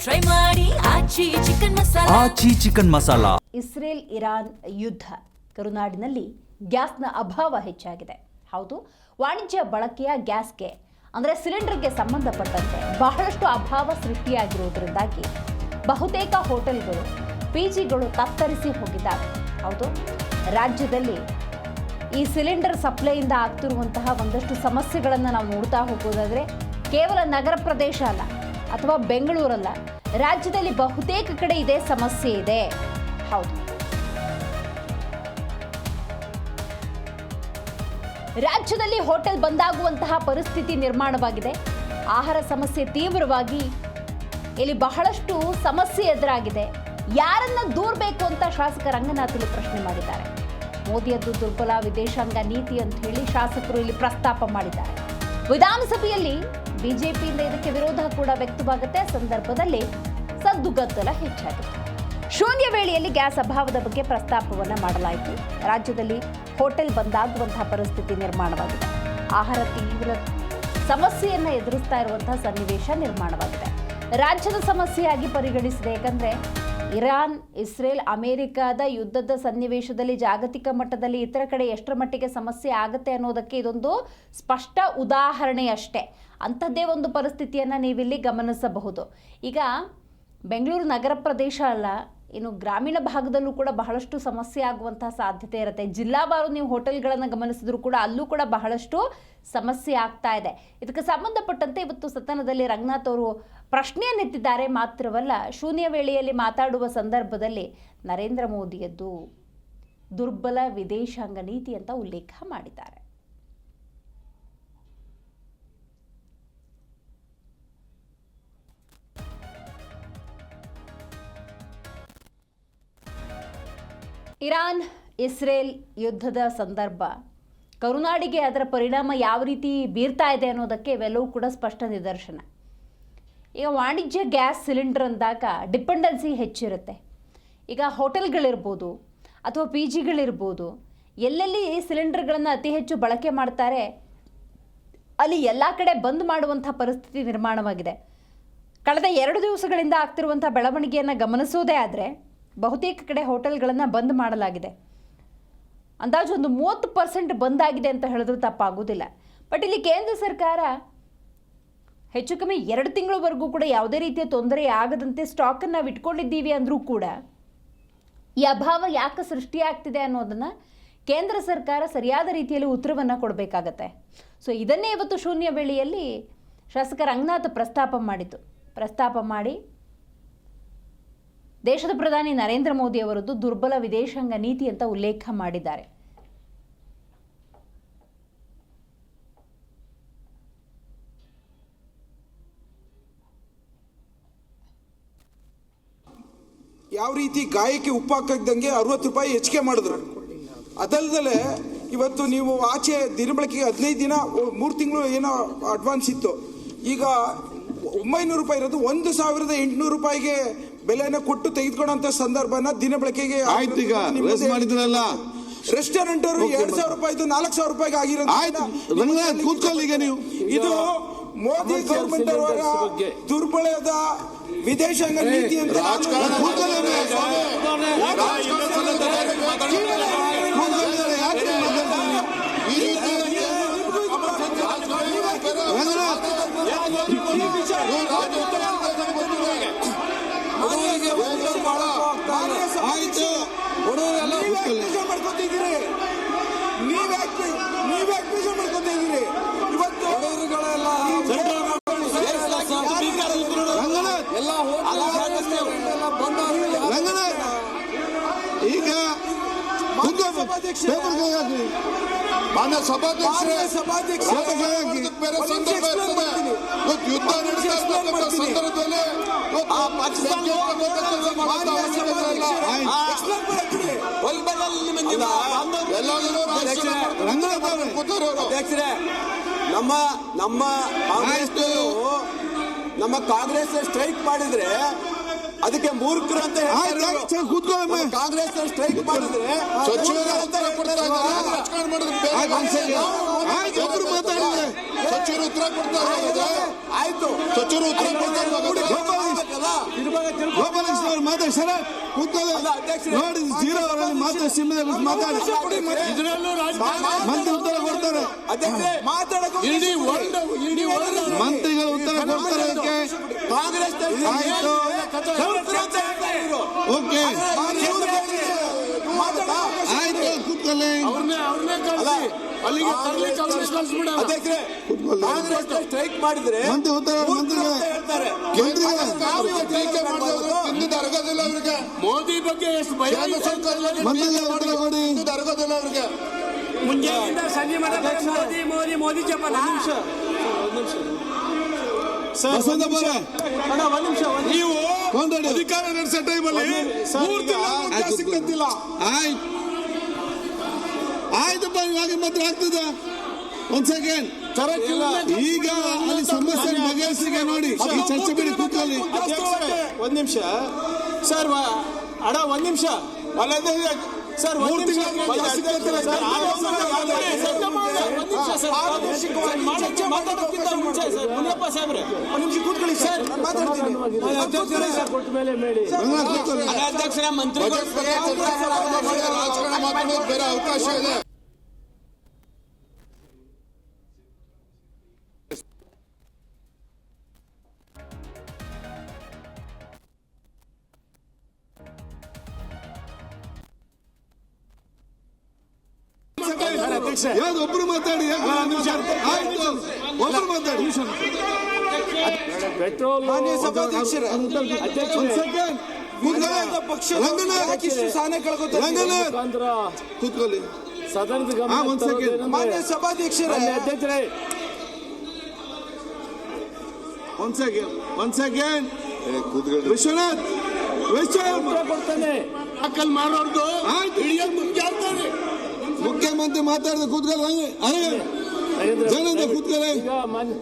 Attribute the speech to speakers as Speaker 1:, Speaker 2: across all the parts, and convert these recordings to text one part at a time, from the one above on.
Speaker 1: Try ಮಾಡಿ ಆಚಿ chicken masala.
Speaker 2: Israel Iran ಯುದ್ಧ, ಕರುನಾಡಿನಲ್ಲಿ ಗ್ಯಾಸ್ನ ಅಭಾವ ಹೆಚ್ಚಾಗಿದೆ. ಹೌದು, ವಾಣಿಜ್ಯ ಬಳಕೆಯ ಗ್ಯಾಸ್ಗೆ ಅಂದರೆ ಸಿಲಿಂಡರ್ಗೆ ಸಂಬಂಧಪಟ್ಟಂತೆ ಬಹಳಷ್ಟು ಅಭಾವ ಸೃಷ್ಟಿಯಾಗಿರುವುದರಿಂದಾಗಿ ಬಹುತೇಕ ಹೋಟೆಲ್ಗಳು, ಪಿಜಿಗಳು ತತ್ತರಿಸಿ ಹೋಗಿದ್ದಾವೆ. ಹೌದು, ರಾಜ್ಯದಲ್ಲಿ ಈ ಸಿಲಿಂಡರ್ ಸಪ್ಲೈಯಿಂದ ಆಗ್ತಿರುವಂತಹ ಒಂದಷ್ಟು ಸಮಸ್ಯೆಗಳನ್ನು ನಾವು ನೋಡ್ತಾ ಹೋಗೋದಾದರೆ ಕೇವಲ ನಗರ ಪ್ರದೇಶ ಅಲ್ಲ ಅಥವಾ ಬೆಂಗಳೂರಲ್ಲ, ರಾಜ್ಯದಲ್ಲಿ ಬಹುತೇಕ ಕಡೆ ಇದೇ ಸಮಸ್ಯೆ ಇದೆ. ಹೌದು, ರಾಜ್ಯದಲ್ಲಿ ಹೋಟೆಲ್ ಬಂದಾಗುವಂತಹ ಪರಿಸ್ಥಿತಿ ನಿರ್ಮಾಣವಾಗಿದೆ. ಆಹಾರ ಸಮಸ್ಯೆ ತೀವ್ರವಾಗಿ ಇಲ್ಲಿ ಬಹಳಷ್ಟು ಸಮಸ್ಯೆ ಎದುರಾಗಿದೆ. ಯಾರನ್ನ ದೂರಬೇಕು ಅಂತ ಶಾಸಕ ರಂಗನಾಥ್ ಪ್ರಶ್ನೆ ಮಾಡಿದ್ದಾರೆ. ಮೋದಿಯದ್ದು ದುರ್ಬಲ ವಿದೇಶಾಂಗ ನೀತಿ ಅಂತ ಹೇಳಿ ಶಾಸಕರು ಇಲ್ಲಿ ಪ್ರಸ್ತಾಪ ಮಾಡಿದ್ದಾರೆ. ವಿಧಾನಸಭೆಯಲ್ಲಿ ಬಿಜೆಪಿಯಿಂದ ಇದಕ್ಕೆ ವಿರೋಧ ಕೂಡ ವ್ಯಕ್ತವಾಗುತ್ತೆ. ಸಂದರ್ಭದಲ್ಲಿ ಸದ್ದುಗದ್ದಲ ಹೆಚ್ಚಾಗಿದೆ. ಶೂನ್ಯ ವೇಳೆಯಲ್ಲಿ ಗ್ಯಾಸ್ ಅಭಾವದ ಬಗ್ಗೆ ಪ್ರಸ್ತಾಪವನ್ನ ಮಾಡಲಾಯಿತು. ರಾಜ್ಯದಲ್ಲಿ ಹೋಟೆಲ್ ಬಂದಾಗುವಂತಹ ಪರಿಸ್ಥಿತಿ ನಿರ್ಮಾಣವಾಗಿದೆ. ಆಹಾರ ತೀವ್ರ ಸಮಸ್ಯೆಯನ್ನು ಎದುರಿಸ್ತಾ ಇರುವಂತಹ ಸನ್ನಿವೇಶ ನಿರ್ಮಾಣವಾಗಿದೆ. ರಾಜ್ಯದ ಸಮಸ್ಯೆಯಾಗಿ ಪರಿಗಣಿಸಿದೆ. ಯಾಕಂದ್ರೆ ಇರಾನ್, ಇಸ್ರೇಲ್, ಅಮೆರಿಕದ ಯುದ್ಧದ ಸನ್ನಿವೇಶದಲ್ಲಿ ಜಾಗತಿಕ ಮಟ್ಟದಲ್ಲಿ ಇತರ ಕಡೆ ಎಷ್ಟರ ಮಟ್ಟಿಗೆ ಸಮಸ್ಯೆ ಆಗುತ್ತೆ ಅನ್ನೋದಕ್ಕೆ ಇದೊಂದು ಸ್ಪಷ್ಟ ಉದಾಹರಣೆಯಷ್ಟೇ. ಅಂಥದ್ದೇ ಒಂದು ಪರಿಸ್ಥಿತಿಯನ್ನು ನೀವಿಲ್ಲಿ ಗಮನಿಸಬಹುದು. ಈಗ ಬೆಂಗಳೂರು ನಗರ ಪ್ರದೇಶ ಅಲ್ಲ, ಇನ್ನು ಗ್ರಾಮೀಣ ಭಾಗದಲ್ಲೂ ಕೂಡ ಬಹಳಷ್ಟು ಸಮಸ್ಯೆ ಆಗುವಂತಹ ಸಾಧ್ಯತೆ ಇರುತ್ತೆ. ಜಿಲ್ಲಾವಾರು ನೀವು ಹೋಟೆಲ್ಗಳನ್ನು ಗಮನಿಸಿದ್ರು ಕೂಡ ಅಲ್ಲೂ ಕೂಡ ಬಹಳಷ್ಟು ಸಮಸ್ಯೆ ಆಗ್ತಾ ಇದೆ. ಇದಕ್ಕೆ ಸಂಬಂಧಪಟ್ಟಂತೆ ಇವತ್ತು ಸದನದಲ್ಲಿ ರಂಗನಾಥ್ ಅವರು ಪ್ರಶ್ನೆಯನ್ನೆತ್ತಿದ್ದಾರೆ. ಮಾತ್ರವಲ್ಲ, ಶೂನ್ಯ ವೇಳೆಯಲ್ಲಿ ಮಾತಾಡುವ ಸಂದರ್ಭದಲ್ಲಿ ನರೇಂದ್ರ ಮೋದಿಯದ್ದು ದುರ್ಬಲ ವಿದೇಶಾಂಗ ನೀತಿ ಅಂತ ಉಲ್ಲೇಖ ಮಾಡಿದ್ದಾರೆ. ಇರಾನ್ ಇಸ್ರೇಲ್ ಯುದ್ಧದ ಸಂದರ್ಭ ಕರುನಾಡಿಗೆ ಅದರ ಪರಿಣಾಮ ಯಾವ ರೀತಿ ಬೀರ್ತಾ ಇದೆ ಅನ್ನೋದಕ್ಕೆ ಇವೆಲ್ಲವೂ ಕೂಡ ಸ್ಪಷ್ಟ ನಿದರ್ಶನ. ಈಗ ವಾಣಿಜ್ಯ ಗ್ಯಾಸ್ ಸಿಲಿಂಡರ್ ಅಂದಾಗ ಡಿಪೆಂಡೆನ್ಸಿ ಹೆಚ್ಚಿರುತ್ತೆ. ಈಗ ಹೋಟೆಲ್ಗಳಿರ್ಬೋದು ಅಥವಾ ಪಿ ಜಿಗಳಿರ್ಬೋದು, ಎಲ್ಲೆಲ್ಲಿ ಸಿಲಿಂಡರ್ಗಳನ್ನು ಅತಿ ಹೆಚ್ಚು ಬಳಕೆ ಮಾಡ್ತಾರೆ ಅಲ್ಲಿ ಎಲ್ಲ ಕಡೆ ಬಂದ್ ಮಾಡುವಂಥ ಪರಿಸ್ಥಿತಿ ನಿರ್ಮಾಣವಾಗಿದೆ. ಕಳೆದ 2 ದಿವಸಗಳಿಂದ ಆಗ್ತಿರುವಂಥ ಬೆಳವಣಿಗೆಯನ್ನು ಗಮನಿಸೋದೇ ಆದರೆ ಬಹುತೇಕ ಕಡೆ ಹೋಟೆಲ್ಗಳನ್ನು ಬಂದ್ ಮಾಡಲಾಗಿದೆ. ಅಂದಾಜು ಒಂದು 30% ಬಂದಾಗಿದೆ ಅಂತ ಹೇಳಿದ್ರೂ ತಪ್ಪಾಗೋದಿಲ್ಲ. ಬಟ್ ಇಲ್ಲಿ ಕೇಂದ್ರ ಸರ್ಕಾರ ಹೆಚ್ಚು ಕಮ್ಮಿ 2 ತಿಂಗಳವರೆಗೂ ಕೂಡ ಯಾವುದೇ ರೀತಿಯ ತೊಂದರೆ ಆಗದಂತೆ ಸ್ಟಾಕನ್ನು ನಾವು ಇಟ್ಕೊಂಡಿದ್ದೀವಿ ಅಂದರೂ ಕೂಡ ಈ ಅಭಾವ ಯಾಕೆ ಸೃಷ್ಟಿಯಾಗ್ತಿದೆ ಅನ್ನೋದನ್ನು ಕೇಂದ್ರ ಸರ್ಕಾರ ಸರಿಯಾದ ರೀತಿಯಲ್ಲಿ ಉತ್ತರವನ್ನು ಕೊಡಬೇಕಾಗತ್ತೆ. ಸೊ ಇದನ್ನೇ ಇವತ್ತು ಶೂನ್ಯ ವೇಳೆಯಲ್ಲಿ ಶಾಸಕ ರಂಗನಾಥ್ ಪ್ರಸ್ತಾಪ ಮಾಡಿ ದೇಶದ ಪ್ರಧಾನಿ ನರೇಂದ್ರ ಮೋದಿ ಅವರದ್ದು ದುರ್ಬಲ ವಿದೇಶಾಂಗ ನೀತಿ ಅಂತ ಉಲ್ಲೇಖ ಮಾಡಿದ್ದಾರೆ.
Speaker 3: ಯಾವ ರೀತಿ ಗಾಯಕ್ಕೆ ಉಪ್ಪು ಹಾಕದಂಗೆ 60 ರೂಪಾಯಿ ಹೆಚ್ಚಿಗೆ ಮಾಡಿದ್ರು. ಅದಲ್ಲದೆ ಇವತ್ತು ನೀವು ಆಚೆ ದಿನಬಳಕೆಗೆ 15 ದಿನ 3 ತಿಂಗಳು ಏನೋ ಅಡ್ವಾನ್ಸ್ ಇತ್ತು. ಈಗ 900 ರೂಪಾಯಿ ಇರೋದು 1800 ರೂಪಾಯಿಗೆ ಬೆಲೆನ ಕೊಟ್ಟು ತೆಗೆದುಕೊಳ್ಳುವಂತ ಸಂದರ್ಭನ ದಿನಬಳಕೆಗೆ
Speaker 4: ಮಾಡಿದ್ರಲ್ಲ.
Speaker 3: ರೆಸ್ಟೋರೆಂಟ್ ಅವರು 2000 ರೂಪಾಯಿದು 4000 ರೂಪಾಯಿಗೆ ಆಗಿರೋದು
Speaker 4: ಕೂತ್ಕೊಳ್ಳಿಗೆ ನೀವು.
Speaker 3: ಇದು ಮೋದಿ ಗವರ್ಮೆಂಟ್ ಅವರ ದುರ್ಬಲದ ವಿದೇಶಾಂಗ ನೀತಿ ಅಂತ ಮಾಡ್ಕೊತಿದ್ದೀರಿ. ನೀವ್ಯಾಕೆ ಬೇಜಾರು ಮಾಡ್ಕೊತಿದ್ದೀರಿ? ಇವತ್ತು
Speaker 4: ಈಗ ಮಾನ್ಯ ಸಭಾಧ್ಯಕ್ಷರೇ, ಬೇರೆ ಸಂದರ್ಭ ಇರ್ತದೆ. ಯುದ್ಧ ನಡೆಸಿರ್ತಕ್ಕಂಥ ಸಂದರ್ಭದಲ್ಲಿ
Speaker 5: ಅಧ್ಯಕ್ಷರೇ, ನಮ್ಮ ಕಾಂಗ್ರೆಸ್ ಸ್ಟ್ರೈಕ್ ಮಾಡಿದ್ರೆ ಅದಕ್ಕೆ ಮೂರ್ಖರು ಅಂತ ಕಾಂಗ್ರೆಸ್ ಸ್ಟ್ರೈಕ್ ಮಾಡಿದ್ರೆ
Speaker 4: ಸಚಿವರು ಉತ್ತರ ಕೊಡ್ತಾರೆ.
Speaker 5: ಆಯ್ತು,
Speaker 4: ಸಚಿವರು ಉತ್ತರ ಕೊಡ್ತಾರೆ. ಗೋಪಾಲಕೃಷ್ಣ ಅವರು ಮಾತಾಡಿ ಸರ್ ಕೂತ್ಕೊಳ್ಳಿ. ನೋಡಿ ಜೀರೋ ಅವರಲ್ಲಿ ಮಾತಾಡಿ ಸಿಂಹದಲ್ಲಿ ಮಾತಾಡಿ ಮಂತ್ರಿ ಉತ್ತರ ಕೊಡ್ತಾರೆ. ಮಂತ್ರಿಗಳು ಉತ್ತರ ಕೊಡ್ತಾರೆ ಅದಕ್ಕೆ. ಆಯ್ತು ಓಕೆ ಆಯ್ತು ಕೂತ್ಕೊಳ್ಳಿ.
Speaker 5: ಸ್ಟ್ರೈಕ್ ಮಾಡಿದ್ರೆ
Speaker 4: ಮಂತ್ರಿ ಉತ್ತರ ಮಂತ್ರಿಗಳೇ
Speaker 5: ಮೋದಿ ಬಗ್ಗೆ ಎಷ್ಟು ಭಯ
Speaker 4: ಮಂತ್ರಿಗಳು ಉತ್ತರ ಕೊಡಿ.
Speaker 5: ಅರಗೋದಿಲ್ಲ ಅವ್ರಿಗೆ.
Speaker 6: ಮುಂಜಾನೆಯಿಂದ ಸಂಜೆ ಮೋದಿ ಮೋದಿ ಮೋದಿ ಜಪನ
Speaker 4: ನೀವು ಅಧಿಕಾರ ನಡೆಸೋ ಟೈಮಲ್ಲಿ ಸಿಕ್ಕಂತಿಲ್ಲ. ಆಯ್ತಪ್ಪ ಇವಾಗ ಮಾತ್ರ ಆಗ್ತದ. ಒಂದ್ ಸೆಕೆಂಡ್ ಈಗ ಅಲ್ಲಿ ಸಮಸ್ಯೆ ಬಗೆಹರಿಸಿಗೆ ನೋಡಿ ಈ ಚರ್ಚೆ ಬಿಡಿ ಕೂತ್ಕೊಳ್ಳಿ.
Speaker 5: ಒಂದ್ ನಿಮಿಷ ಸರ್ ಅಡ ಒಂದ್ ನಿಮಿಷ ಸರ್ ಮುನಿಯಪ್ಪ ಸಾಹೇಬ್ರೆ ಒಂದ್ ನಿಮಿಷ ಕೂತ್ಕೊಳ್ಳಿ ಸರ್ ಮಾತಾಡ್ತೀನಿ. ಅಧ್ಯಕ್ಷರ ಮಂತ್ರಿ ರಾಜಕಾರಣ ಮಾತಾಡೋದು ಬೇರೆ ಅವಕಾಶ ಇದೆ.
Speaker 4: ಯಾವ್ದು ಒಬ್ರು ಮಾತಾಡಿ ಆಯ್ತು ಒಬ್ರು ಮಾತಾಡಿ.
Speaker 6: ಪೆಟ್ರೋಲ್
Speaker 4: ಸಭಾಧ್ಯಕ್ಷರೇ ಕೂತ್ಕೊಳ್ಳಿ.
Speaker 6: ಸದನದ
Speaker 4: ಒಂದ್ ಸೆಕೆಂಡ್
Speaker 3: ಮಾನ್ಯ ಸಭಾಧ್ಯಕ್ಷರೇ
Speaker 6: ಅಧ್ಯಕ್ಷರೇ
Speaker 4: ಒಂದ್ ಸೆಕೆಂಡ್ ವಿಶ್ವನಾಥ್
Speaker 6: ಕೊಡ್ತಾನೆ
Speaker 5: ಅಕ್ಕಲ್ ಮಾಡೋರ್ದು ಮುಂದೆ ಆಗ್ತಾರೆ.
Speaker 4: ಮುಖ್ಯಮಂತ್ರಿ ಮಾತಾಡಿದ ಕೂತ್ಕೊಳ್ಳಿ. ಜನ ಕೂತ್ಕೊಳ್ಳಿ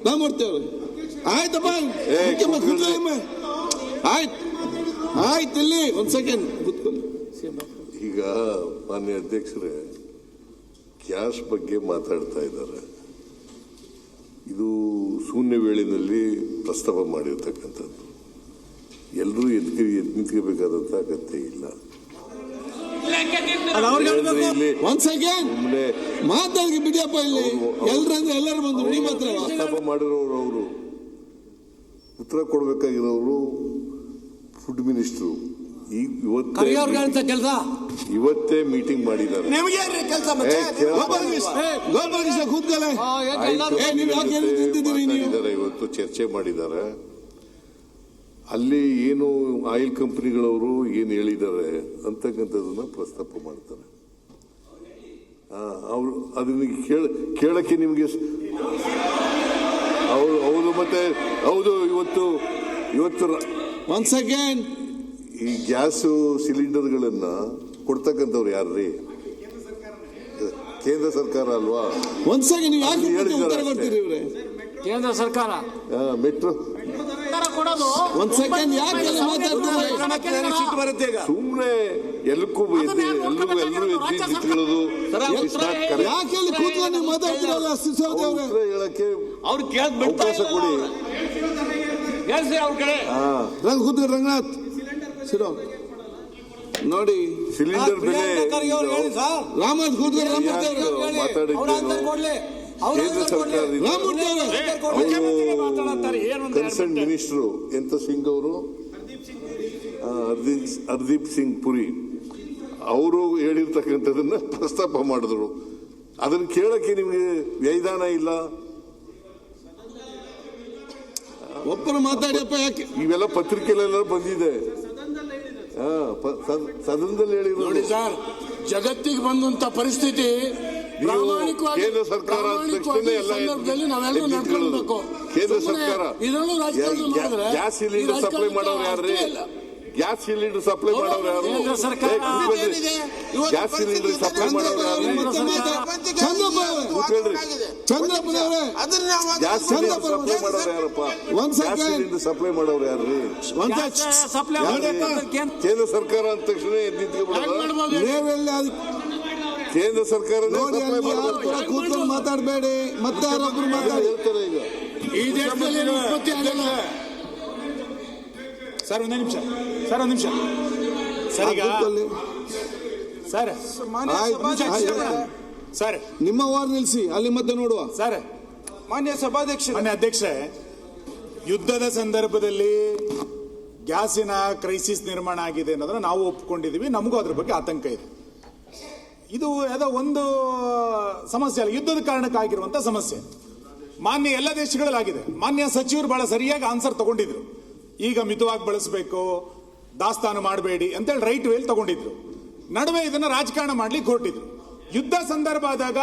Speaker 4: ನಾವು ಮಾಡ್ತೇವೆ. ಆಯ್ತಪ್ಪ ಮುಖ್ಯಮಂತ್ರಿ ಕೂತ್ಕೊಳ್ಳಿ. ಆಯ್ತು ಇಲ್ಲಿ ಒಂದ್ ಸೆಕೆಂಡ್ ಕೂತ್ಕೊಳ್ಳಿ.
Speaker 7: ಈಗ ಮಾನ್ಯ ಅಧ್ಯಕ್ಷರೇ ಗ್ಯಾಸ್ ಬಗ್ಗೆ ಮಾತಾಡ್ತಾ ಇದ್ದಾರೆ. ಇದು ಶೂನ್ಯ ವೇಳೆಯಲ್ಲಿ ಪ್ರಸ್ತಾಪ ಮಾಡಿರ್ತಕ್ಕಂಥದ್ದು. ಎಲ್ಲರೂ ನಿಂತ್ಕೋಬೇಕಾದಂತ ಅಗತ್ಯ ಇಲ್ಲ.
Speaker 4: ಒಂದ್ ಸೆಕೆಂಡ್ ಮಾತಾಡಿ ಬಿಡಿಯಪ್ಪ. ಇಲ್ಲಿ ಎಲ್ರಂದ್ರೆ ಎಲ್ಲರೂ ಬಂದ್ರು ನೀವು ಮಾತ್ರ
Speaker 7: ಪ್ರಸ್ತಾಪ ಮಾಡಿರೋರು ಅವರು ಉತ್ತರ ಕೊಡಬೇಕಾಗಿರೋರು ಫುಡ್ ಮಿನಿಸ್ಟ್ರು. ಇವತ್ತೇ ಮೀಟಿಂಗ್ ಮಾಡಿದ್ದಾರೆ. ಇವತ್ತು ಚರ್ಚೆ ಮಾಡಿದ್ದಾರೆ. ಅಲ್ಲಿ ಏನು ಆಯಿಲ್ ಕಂಪನಿಗಳವರು ಏನು ಹೇಳಿದ್ದಾರೆ ಅಂತಕ್ಕಂಥದ್ದನ್ನ ಪ್ರಸ್ತಾಪ ಮಾಡ್ತಾರೆ. ಅವರು ಅದನ್ನ ಕೇಳಕ್ಕೆ ನಿಮಗೆ ಹೌದು ಮತ್ತೆ ಹೌದು. ಇವತ್ತು
Speaker 4: ಒಂದ್ ಸೆಕೆಂಡ್
Speaker 7: ಈ ಗ್ಯಾಸ್ ಸಿಲಿಂಡರ್ಗಳನ್ನ ಕೊಡ್ತಕ್ಕಂಥವ್ರು ಯಾರ್ರೀ? ಕೇಂದ್ರ ಸರ್ಕಾರ ಅಲ್ವಾ?
Speaker 4: ಒಂದ್ ಸೆಕೆಂಡ್ ನೀವು ಯಾಕೆ ಉತ್ತರ ಕೊಡ್ತೀರಿ ಇವ್ರೆ?
Speaker 6: ಕೇಂದ್ರ ಸರ್ಕಾರ
Speaker 7: ಮೆಟ್ರೋ
Speaker 4: ಒಂದ್ ಸೆಕೆಂಡ್ ಯಾಕೆ
Speaker 5: ಬರುತ್ತೆ ಈಗ
Speaker 7: ಸುಮ್ಮನೆ ಎಲ್ಲಕ್ಕೂ ಎಲ್ಲರೂ ನಿಂತ್ಕೊಳ್ಳೋದು
Speaker 4: ಯಾಕೆ ಅಲ್ಲಿ ಕೂತ್ಕೊಂಡು ನೀವು ಮಾತಾಡ್ತಿರಲ್ಲ?
Speaker 7: ಉತ್ತರ ಹೇಳಕ್ಕೆ
Speaker 5: ಅವ್ರು
Speaker 7: ಅವಕಾಶ ಕೊಡಿ.
Speaker 5: ಅವ್ರ ಕಡೆ
Speaker 4: ಕೂತ್ಕೊಂಡು ರಂಗನಾಥ್ ಸಿಡೋ ನೋಡಿ
Speaker 7: ಸಿಲಿಂಡರ್ ಬೆಲೆ
Speaker 4: ರಾಮನಾಥ್ ಕೂತ್ಕೊಂಡು
Speaker 7: ಮಾತಾಡಿದ್ದೇನೆ. ಕೇಂದ್ರ ಸರ್ಕಾರ ಕನ್ಸರ್ನ್ ಮಿನಿಸ್ಟರ್ ಎಂತ ಸಿಂಗ್ ಅವರು ಹರ್ದೀಪ್ ಸಿಂಗ್ ಪುರಿ ಅವರು ಹೇಳಿರ್ತಕ್ಕಂಥದನ್ನ ಪ್ರಸ್ತಾಪ ಮಾಡಿದ್ರು. ಅದನ್ನ ಕೇಳಕ್ಕೆ ನಿಮಗೆ ವ್ಯೈಧಾನ ಇಲ್ಲ.
Speaker 4: ಒಬ್ಬರು ಮಾತಾಡಿಯಪ್ಪ. ಯಾಕೆ
Speaker 7: ಇವೆಲ್ಲ ಪತ್ರಿಕೆಲೆಲ್ಲ ಬಂದಿದೆ. ಸದನದಲ್ಲಿ ಹೇಳಿದ್ರು
Speaker 5: ನೋಡಿ ಸರ್. ಜಗತ್ತಿಗೆ ಬಂದಂತ ಪರಿಸ್ಥಿತಿ
Speaker 7: ಕೇಂದ್ರ ಸರ್ಕಾರ
Speaker 5: ನಾವೆಲ್ಲರೂ ನಡ್ಕೊಳ್ಬೇಕು.
Speaker 7: ಕೇಂದ್ರ ಸರ್ಕಾರ ಗ್ಯಾಸ್ ಸಿಲಿಂಡರ್ ಸಪ್ಲೈ ಮಾಡೋರು ಯಾರ್ರಿ? ಗ್ಯಾಸ್ ಸಿಲಿಂಡರ್ ಸಪ್ಲೈ ಮಾಡೋರು ಯಾರು? ಗ್ಯಾಸ್ ಸಿಲಿಂಡರ್ ಸಪ್ಲೈ ಮಾಡೋರು ಯಾರು?
Speaker 4: ಚಂದ್ರಪ್ಪನವರೇ
Speaker 7: ಗ್ಯಾಸ್ ಸಿಲಿಂಡರ್ ಸಪ್ಲೈ ಮಾಡೋರು ಯಾರಪ್ಪ? ಗ್ಯಾಸ್ ಸಿಲಿಂಡರ್ ಸಪ್ಲೈ ಮಾಡೋರು ಯಾರ್ರಿ? ಕೇಂದ್ರ ಸರ್ಕಾರ ಅಂದ ತಕ್ಷಣ ನಿಂತ್ಕೊಬಿಡೋದು. ಕೇಂದ್ರ ಸರ್ಕಾರ
Speaker 4: ಕೂತ್ಕೊಂಡು ಮಾತಾಡಬೇಡಿ. ಮತ್ತೆ ಯಾರೊಬ್ರು ಮಾತಾಡಿ
Speaker 7: ಹೇಳ್ತಾರೆ. ಈಗ
Speaker 5: ಈ ದೇಶದಲ್ಲಿ ಉತ್ಪತ್ತಿ ಆಗಲ್ಲ
Speaker 8: ಸರ್ ಒಂದೇ ನಿಮಿಷ ಸರ್ ಒಂದು ನಿಮಿಷ ಸರ್ ಈಗ ಸರ್
Speaker 3: ಮಾನ್ಯ
Speaker 4: ಆಯ್ತು,
Speaker 3: ಸಭಾಧ್ಯಕ್ಷರೇ,
Speaker 8: ಸರ್
Speaker 4: ನಿಮ್ಮ ವಾರ್ ನಿಲ್ಸಿ ಅಲ್ಲಿ ಮತ್ತೆ ನೋಡುವ.
Speaker 8: ಸರ್
Speaker 3: ಮಾನ್ಯ ಸಭಾಧ್ಯಕ್ಷರೇ,
Speaker 8: ಮಾನ್ಯ ಅಧ್ಯಕ್ಷೆ, ಯುದ್ಧದ ಸಂದರ್ಭದಲ್ಲಿ ಗ್ಯಾಸಿನ ಕ್ರೈಸಿಸ್ ನಿರ್ಮಾಣ ಆಗಿದೆ ಅನ್ನೋದನ್ನ ನಾವು ಒಪ್ಕೊಂಡಿದ್ದೀವಿ. ನಮಗೂ ಅದ್ರ ಬಗ್ಗೆ ಆತಂಕ ಇದೆ. ಇದು ಯಾವುದೋ ಒಂದು ಸಮಸ್ಯೆ ಅಲ್ಲ, ಯುದ್ಧದ ಕಾರಣಕ್ಕಾಗಿರುವಂತ ಸಮಸ್ಯೆ. ಮಾನ್ಯ ಎಲ್ಲ ದೇಶಗಳಲ್ಲಿ ಆಗಿದೆ. ಮಾನ್ಯ ಸಚಿವರು ಬಹಳ ಸರಿಯಾಗಿ ಆನ್ಸರ್ ತಗೊಂಡಿದ್ರು. ಈಗ ಮಿತವಾಗಿ ಬಳಸಬೇಕು, ದಾಸ್ತಾನು ಮಾಡಬೇಡಿ ಅಂತೇಳಿ ರೈಟ್ ವೇಲ್ ತಗೊಂಡಿದ್ರು. ನಡುವೆ ಇದನ್ನ ರಾಜಕಾರಣ ಮಾಡ್ಲಿಕ್ಕೆ ಹೊರಟಿದ್ರು. ಯುದ್ಧ ಸಂದರ್ಭ ಆದಾಗ